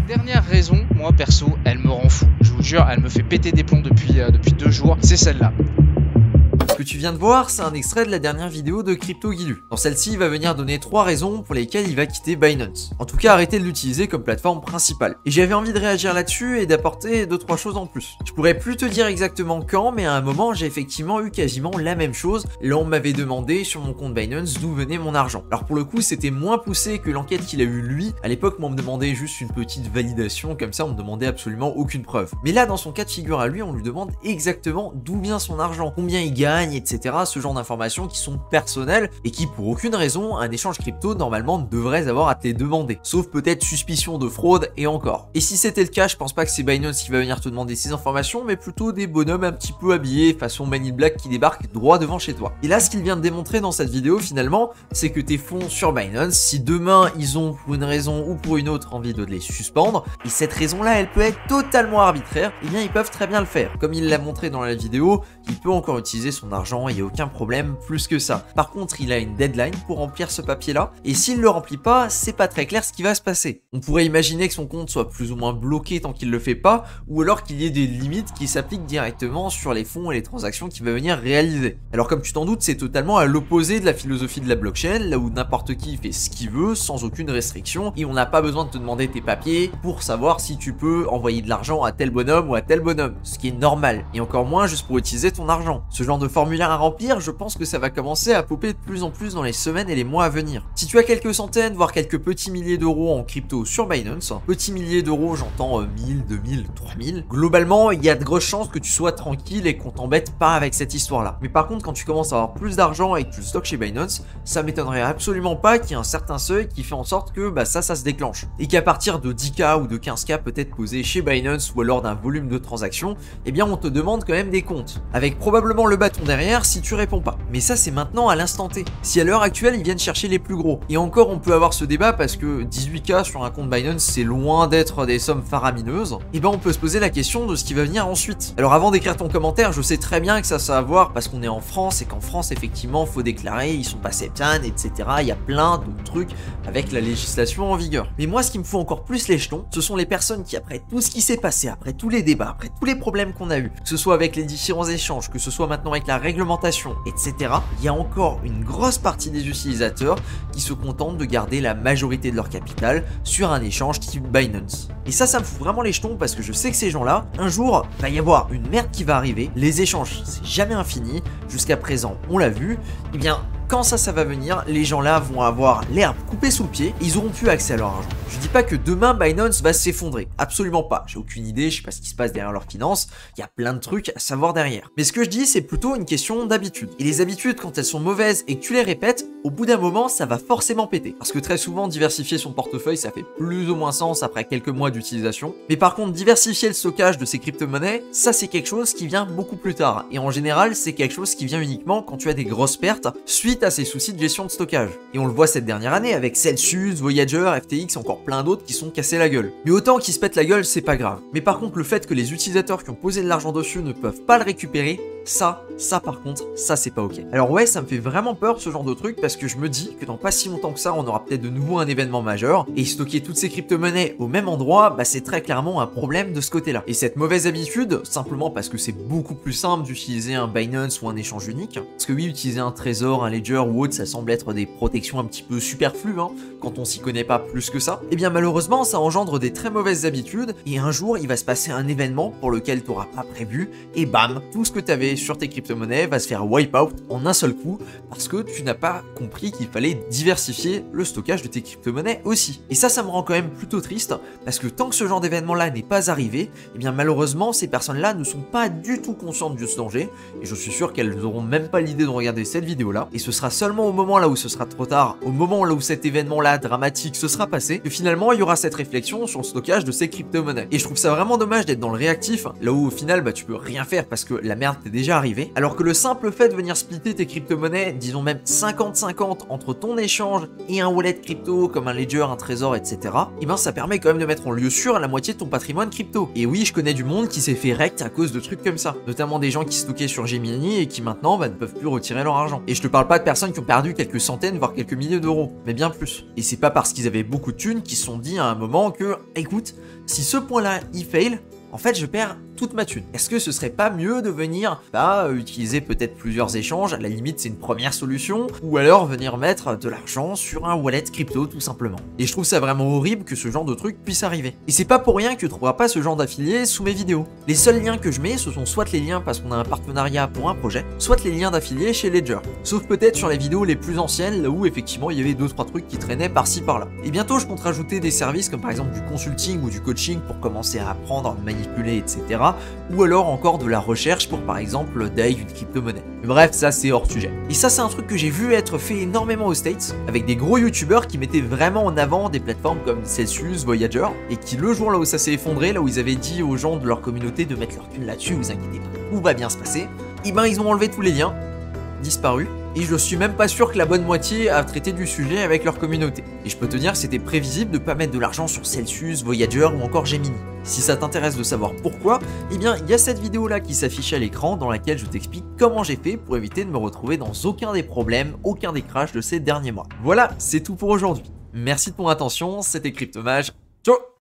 Dernière raison, moi perso, elle me rend fou. Je vous jure, elle me fait péter des plombs depuis 2 jours. C'est celle-là. Ce que tu viens de voir, c'est un extrait de la dernière vidéo de Crypto Guilu. Dans celle-ci, il va venir donner 3 raisons pour lesquelles il va quitter Binance. En tout cas, arrêter de l'utiliser comme plateforme principale. Et j'avais envie de réagir là-dessus et d'apporter 2-3 choses en plus. Je pourrais plus te dire exactement quand, mais à un moment, j'ai effectivement eu quasiment la même chose. Là, on m'avait demandé sur mon compte Binance d'où venait mon argent. Alors pour le coup, c'était moins poussé que l'enquête qu'il a eue lui. À l'époque, moi, on me demandait juste une petite validation, comme ça, on me demandait absolument aucune preuve. Mais là, dans son cas de figure à lui, on lui demande exactement d'où vient son argent, combien il gagne, etc. Ce genre d'informations qui sont personnelles et qui, pour aucune raison, un échange crypto normalement devrait avoir à te les demander. Sauf peut-être suspicion de fraude et encore. Et si c'était le cas, je pense pas que c'est Binance qui va venir te demander ces informations, mais plutôt des bonhommes un petit peu habillés façon Man in Black qui débarquent droit devant chez toi. Et là, ce qu'il vient de démontrer dans cette vidéo finalement, c'est que tes fonds sur Binance, si demain ils ont pour une raison ou pour une autre envie de les suspendre, et cette raison-là, elle peut être totalement arbitraire, eh bien ils peuvent très bien le faire. Comme il l'a montré dans la vidéo, il peut encore utiliser son argent, il n'y a aucun problème plus que ça. Par contre, il a une deadline pour remplir ce papier-là, et s'il ne le remplit pas, c'est pas très clair ce qui va se passer. On pourrait imaginer que son compte soit plus ou moins bloqué tant qu'il le fait pas, ou alors qu'il y ait des limites qui s'appliquent directement sur les fonds et les transactions qu'il va venir réaliser. Alors comme tu t'en doutes, c'est totalement à l'opposé de la philosophie de la blockchain, là où n'importe qui fait ce qu'il veut, sans aucune restriction, et on n'a pas besoin de te demander tes papiers pour savoir si tu peux envoyer de l'argent à tel bonhomme ou à tel bonhomme, ce qui est normal, et encore moins juste pour utiliser ton argent. Ce genre de formulaire à remplir, je pense que ça va commencer à popper de plus en plus dans les semaines et les mois à venir. Si tu as quelques centaines, voire quelques petits milliers d'euros en crypto sur Binance, petits milliers d'euros, j'entends 1000, 2000, 3000, globalement, il y a de grosses chances que tu sois tranquille et qu'on t'embête pas avec cette histoire-là. Mais par contre, quand tu commences à avoir plus d'argent et que tu le stockes chez Binance, ça m'étonnerait absolument pas qu'il y ait un certain seuil qui fait en sorte que ça se déclenche. Et qu'à partir de 10K ou de 15K peut-être posés chez Binance ou alors d'un volume de transactions, eh bien on te demande quand même des comptes. Avec probablement le bâton derrière si tu réponds pas. Mais ça c'est maintenant à l'instant T. Si à l'heure actuelle ils viennent chercher les plus gros. Et encore on peut avoir ce débat parce que 18K sur un compte Binance c'est loin d'être des sommes faramineuses. Et ben on peut se poser la question de ce qui va venir ensuite. Alors avant d'écrire ton commentaire, je sais très bien que ça a à voir parce qu'on est en France et qu'en France effectivement faut déclarer, ils sont pas septanes, etc. Il y a plein de trucs avec la législation en vigueur. Mais moi ce qui me fout encore plus les jetons, ce sont les personnes qui après tout ce qui s'est passé, après tous les débats, après tous les problèmes qu'on a eu, que ce soit avec les différents échanges, que ce soit maintenant avec la réglementation, etc. Il y a encore une grosse partie des utilisateurs qui se contentent de garder la majorité de leur capital sur un échange type Binance. Et ça me fout vraiment les jetons parce que je sais que ces gens-là, un jour, va y avoir une merde qui va arriver, les échanges, c'est jamais infini, jusqu'à présent, on l'a vu, et bien, quand ça va venir, les gens là vont avoir l'herbe coupée sous le pied et ils auront plus accès à leur argent. Je dis pas que demain Binance va s'effondrer, absolument pas, j'ai aucune idée, je sais pas ce qui se passe derrière leurs finances, il y a plein de trucs à savoir derrière. Mais ce que je dis c'est plutôt une question d'habitude. Et les habitudes quand elles sont mauvaises et que tu les répètes, au bout d'un moment ça va forcément péter. Parce que très souvent diversifier son portefeuille ça fait plus ou moins sens après quelques mois d'utilisation. Mais par contre diversifier le stockage de ces crypto-monnaies, ça c'est quelque chose qui vient beaucoup plus tard. Et en général c'est quelque chose qui vient uniquement quand tu as des grosses pertes suite à ces soucis de gestion de stockage. Et on le voit cette dernière année avec Celsius, Voyager, FTX, encore plein d'autres qui sont cassés la gueule. Mais autant qu'ils se pètent la gueule, c'est pas grave. Mais par contre, le fait que les utilisateurs qui ont posé de l'argent dessus ne peuvent pas le récupérer, ça par contre, ça c'est pas ok. Alors ouais, ça me fait vraiment peur ce genre de truc parce que je me dis que dans pas si longtemps que ça, on aura peut-être de nouveau un événement majeur et stocker toutes ces crypto-monnaies au même endroit, c'est très clairement un problème de ce côté-là. Et cette mauvaise habitude, simplement parce que c'est beaucoup plus simple d'utiliser un Binance ou un échange unique, parce que oui, utiliser un Trésor, un Ledger ou autre, ça semble être des protections un petit peu superflues quand on s'y connaît pas plus que ça, et bien malheureusement ça engendre des très mauvaises habitudes et un jour il va se passer un événement pour lequel tu n'auras pas prévu et bam, tout ce que tu avais sur tes crypto-monnaies va se faire wipe out en un seul coup parce que tu n'as pas compris qu'il fallait diversifier le stockage de tes crypto-monnaies aussi. Et ça me rend quand même plutôt triste parce que tant que ce genre d'événement là n'est pas arrivé, et bien malheureusement ces personnes là ne sont pas du tout conscientes de ce danger et je suis sûr qu'elles n'auront même pas l'idée de regarder cette vidéo là et ce sera seulement au moment là où ce sera trop tard, au moment là où cet événement là dramatique se sera passé, que finalement il y aura cette réflexion sur le stockage de ces crypto-monnaies. Et je trouve ça vraiment dommage d'être dans le réactif là où au final tu peux rien faire parce que la merde t'est déjà déjà arrivé, alors que le simple fait de venir splitter tes crypto-monnaies, disons même 50-50 entre ton échange et un wallet crypto comme un ledger, un trésor, etc., et ben ça permet quand même de mettre en lieu sûr la moitié de ton patrimoine crypto. Et oui, je connais du monde qui s'est fait rect à cause de trucs comme ça, notamment des gens qui stockaient sur Gemini et qui maintenant ne peuvent plus retirer leur argent. Et je te parle pas de personnes qui ont perdu quelques centaines voire quelques milliers d'euros, mais bien plus. Et c'est pas parce qu'ils avaient beaucoup de thunes qu'ils se sont dit à un moment que, écoute, si ce point-là il fail, en fait je perds toute ma thune. Est-ce que ce serait pas mieux de venir utiliser peut-être plusieurs échanges, à la limite c'est une première solution, ou alors venir mettre de l'argent sur un wallet crypto tout simplement. Et je trouve ça vraiment horrible que ce genre de truc puisse arriver. Et c'est pas pour rien que tu trouveras pas ce genre d'affiliés sous mes vidéos. Les seuls liens que je mets, ce sont soit les liens parce qu'on a un partenariat pour un projet, soit les liens d'affiliés chez Ledger. Sauf peut-être sur les vidéos les plus anciennes, là où effectivement il y avait 2-3 trucs qui traînaient par-ci par-là. Et bientôt je compte rajouter des services comme par exemple du consulting ou du coaching pour commencer à apprendre, à manipuler, etc. Ou alors encore de la recherche pour par exemple d'AI une crypto-monnaie. Mais bref, ça c'est hors sujet. Et ça c'est un truc que j'ai vu être fait énormément aux States, avec des gros youtubeurs qui mettaient vraiment en avant des plateformes comme Celsius, Voyager, et qui le jour là où ça s'est effondré, là où ils avaient dit aux gens de leur communauté de mettre leur thune là-dessus, vous inquiétez pas, tout va bien se passer, et ben ils ont enlevé tous les liens, disparu. Et je suis même pas sûr que la bonne moitié a traité du sujet avec leur communauté. Et je peux te dire que c'était prévisible de pas mettre de l'argent sur Celsius, Voyager ou encore Gemini. Si ça t'intéresse de savoir pourquoi, eh bien il y a cette vidéo là qui s'affiche à l'écran dans laquelle je t'explique comment j'ai fait pour éviter de me retrouver dans aucun des problèmes, aucun des crashs de ces derniers mois. Voilà, c'est tout pour aujourd'hui. Merci de ton attention, c'était Cryptomage. Ciao!